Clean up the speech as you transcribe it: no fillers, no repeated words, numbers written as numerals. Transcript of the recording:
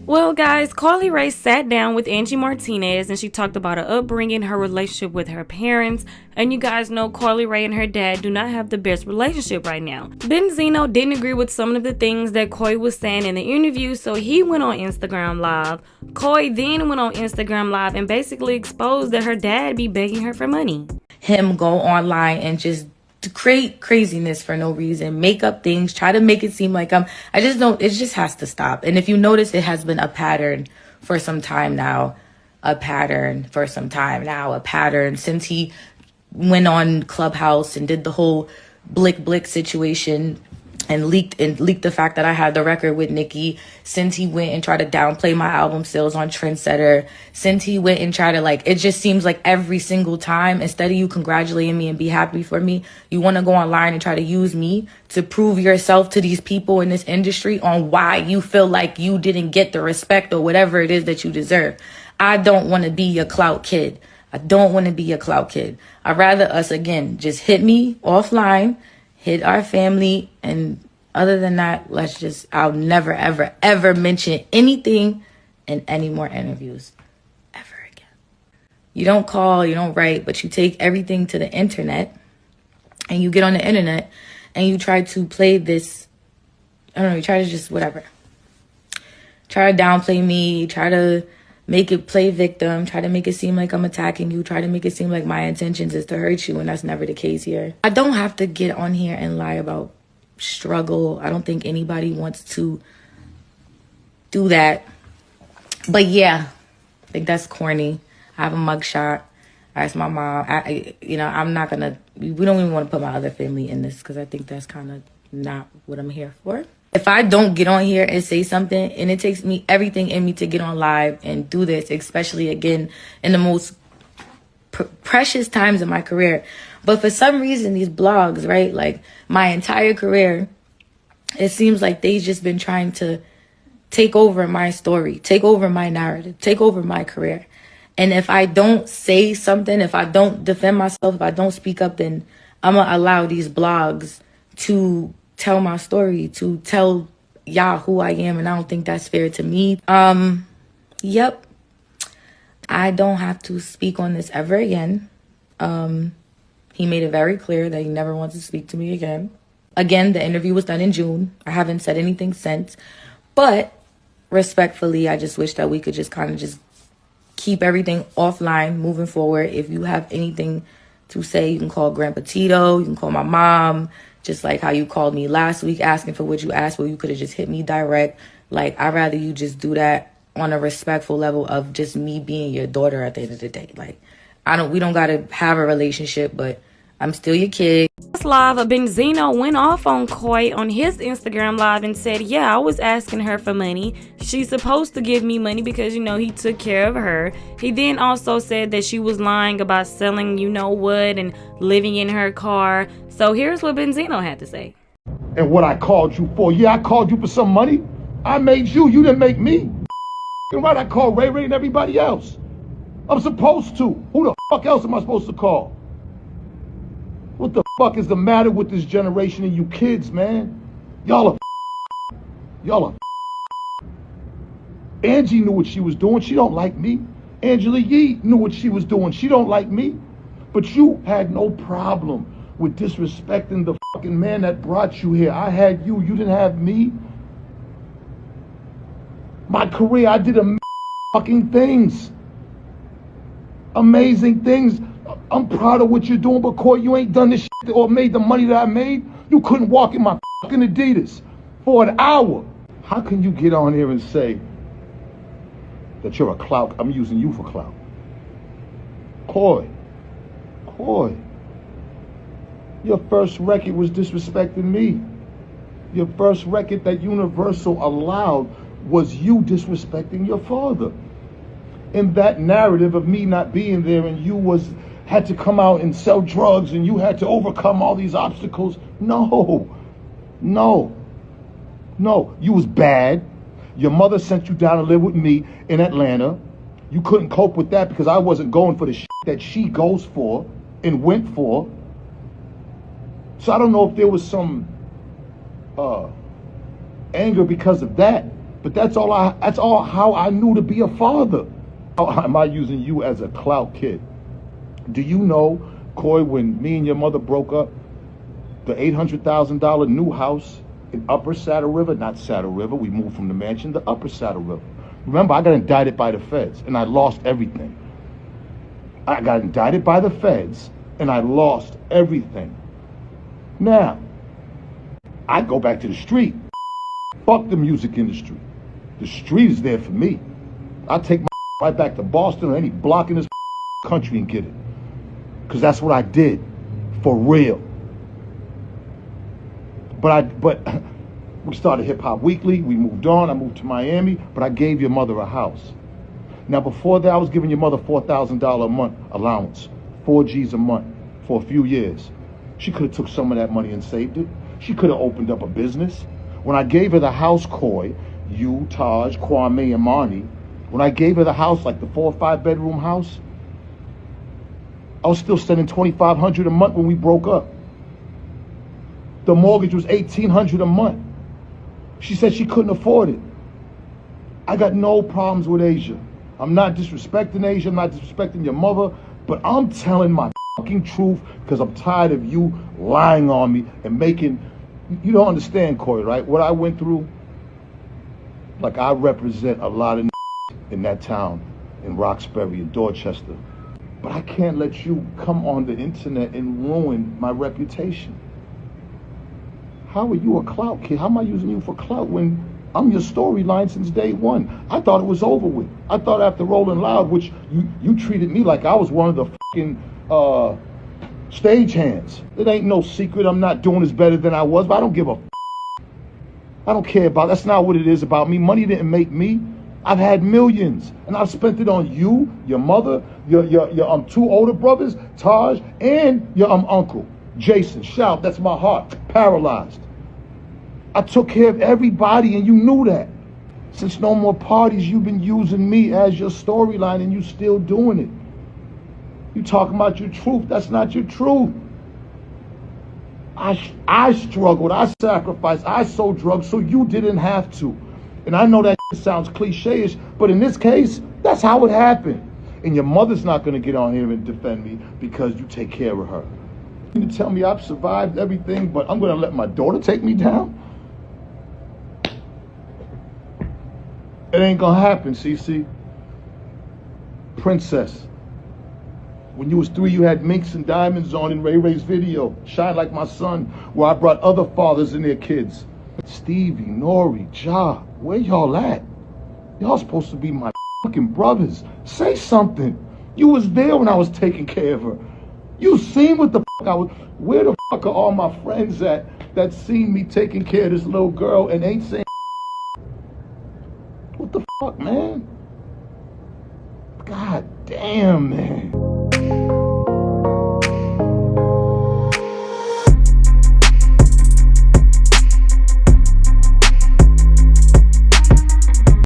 Well, guys, Coi Leray sat down with Angie Martinez and she talked about her upbringing, her relationship with her parents. And you guys know Coi Leray and her dad do not have the best relationship right now. Benzino didn't agree with some of the things that Coi was saying in the interview, so he went on Instagram Live. Coi then went on Instagram Live and basically exposed that her dad be begging her for money. Him go online and just to create craziness for no reason, make up things, try to make it seem like I just don't, it just has to stop. And if you notice, it has been a pattern for some time now, a pattern since he went on Clubhouse and did the whole blick situation and leaked the fact that I had the record with Nicki, since he went and tried to downplay my album sales on Trendsetter, since he went and tried to, like, it just seems like every single time, instead of you congratulating me and be happy for me, you want to go online and try to use me to prove yourself to these people in this industry on why you feel like you didn't get the respect or whatever it is that you deserve. I don't want to be a clout kid. I'd rather us, again, just hit me offline, hit our family, and other than that, I'll never, ever, ever mention anything in any more interviews ever again. You don't call, you don't write, but you take everything to the internet, and you get on the internet, and you try to play this, I don't know, you try to just whatever. Try to downplay me, try to make it play victim, try to make it seem like I'm attacking you, try to make it seem like my intentions is to hurt you, and that's never the case here. I don't have to get on here and lie about struggle. I don't think anybody wants to do that. But yeah, I think that's corny. I have a mugshot. I asked my mom. I'm not gonna, we don't even want to put my other family in this because I think that's kind of not what I'm here for. If I don't get on here and say something, and it takes me everything in me to get on live and do this, especially again in the most precious times of my career. But for some reason, these blogs, right, like my entire career, it seems like they've just been trying to take over my story, take over my narrative, take over my career. And if I don't say something, if I don't defend myself, if I don't speak up, then I'm going to allow these blogs to tell my story, to tell y'all who I am, and I don't think that's fair to me. Yep. I don't have to speak on this ever again. He made it very clear that he never wants to speak to me again. Again, the interview was done in June. I haven't said anything since. But respectfully, I just wish that we could just kind of just keep everything offline moving forward. If you have anything to say, you can call Grandpa Tito, you can call my mom, just like how you called me last week asking for what you asked for. You could have just hit me direct. Like, I'd rather you just do that on a respectful level of just me being your daughter at the end of the day. Like, we don't got to have a relationship, but I'm still your kid. Live, Benzino went off on Coi on his Instagram Live and said, yeah, I was asking her for money. She's supposed to give me money because, he took care of her. He then also said that she was lying about selling what and living in her car. So here's what Benzino had to say. And what I called you for, I called you for some money. I made you didn't make me. Right, I called Ray Ray and everybody else. I'm supposed to. Who the fuck else am I supposed to call? What the fuck is the matter with this generation and you kids, man? Y'all are Angie knew what she was doing. She don't like me. Angela Yee knew what she was doing. She don't like me. But you had no problem with disrespecting the fucking man that brought you here. I had you. You didn't have me. My career, I did fucking things. Amazing things. I'm proud of what you're doing, but Coi, you ain't done this shit or made the money that I made. You couldn't walk in my fucking Adidas for an hour. How can you get on here and say that you're a clout? I'm using you for clout. Coi, your first record was disrespecting me. Your first record that Universal allowed was you disrespecting your father. In that narrative of me not being there and you had to come out and sell drugs and you had to overcome all these obstacles. No. You was bad. Your mother sent you down to live with me in Atlanta. You couldn't cope with that because I wasn't going for the shit that she goes for and went for. So I don't know if there was some anger because of that. But that's all how I knew to be a father. How am I using you as a clout kid? Do you know, Coi, when me and your mother broke up, the $800,000 new house in Upper Saddle River, not Saddle River, we moved from the mansion to Upper Saddle River. Remember, I got indicted by the feds and I lost everything. I got indicted by the feds and I lost everything. Now, I go back to the street. Fuck the music industry. The street is there for me. I'll take my right back to Boston or any block in this country and get it. Because that's what I did. For real. But we started Hip Hop Weekly. We moved on. I moved to Miami. But I gave your mother a house. Now, before that, I was giving your mother $4,000 a month allowance. 4 G's a month for a few years. She could have took some of that money and saved it. She could have opened up a business. When I gave her the house, Coi, you, Taj, Kwame, and Marnie, when I gave her the house, like the 4 or 5 bedroom house, I was still spending $2,500 a month when we broke up. The mortgage was $1,800 a month. She said she couldn't afford it. I got no problems with Asia. I'm not disrespecting Asia, I'm not disrespecting your mother, but I'm telling my fucking truth because I'm tired of you lying on me and making, you don't understand, Coi, right? What I went through, like I represent a lot of in that town, in Roxbury, in Dorchester. But I can't let you come on the internet and ruin my reputation. How are you a clout kid? How am I using you for clout when I'm your storyline since day one? I thought it was over with. I thought after Rolling Loud, which you treated me like I was one of the fucking stagehands. It ain't no secret I'm not doing as better than I was, but I don't give a I don't care about, that's not what it is about me. Money didn't make me. I've had millions, and I've spent it on you, your mother, your 2 older brothers, Taj, and your uncle, Jason. Shout, that's my heart, paralyzed. I took care of everybody, and you knew that. Since No More Parties, you've been using me as your storyline, and you still doing it. You talking about your truth, that's not your truth. I struggled, I sacrificed, I sold drugs so you didn't have to. And I know that sounds cliche-ish, but in this case, that's how it happened. And your mother's not gonna get on here and defend me because you take care of her. You tell me I've survived everything, but I'm gonna let my daughter take me down? It ain't gonna happen, Cece. Princess. When you was 3, you had minks and diamonds on in Ray Ray's video, Shine Like My Son, where I brought other fathers and their kids. Stevie, Nori, Ja, where y'all at? Y'all supposed to be my fucking brothers. Say something. You was there when I was taking care of her. You seen what the fuck I was, where the fuck are all my friends at that seen me taking care of this little girl and ain't saying what the fuck, man? God damn, man.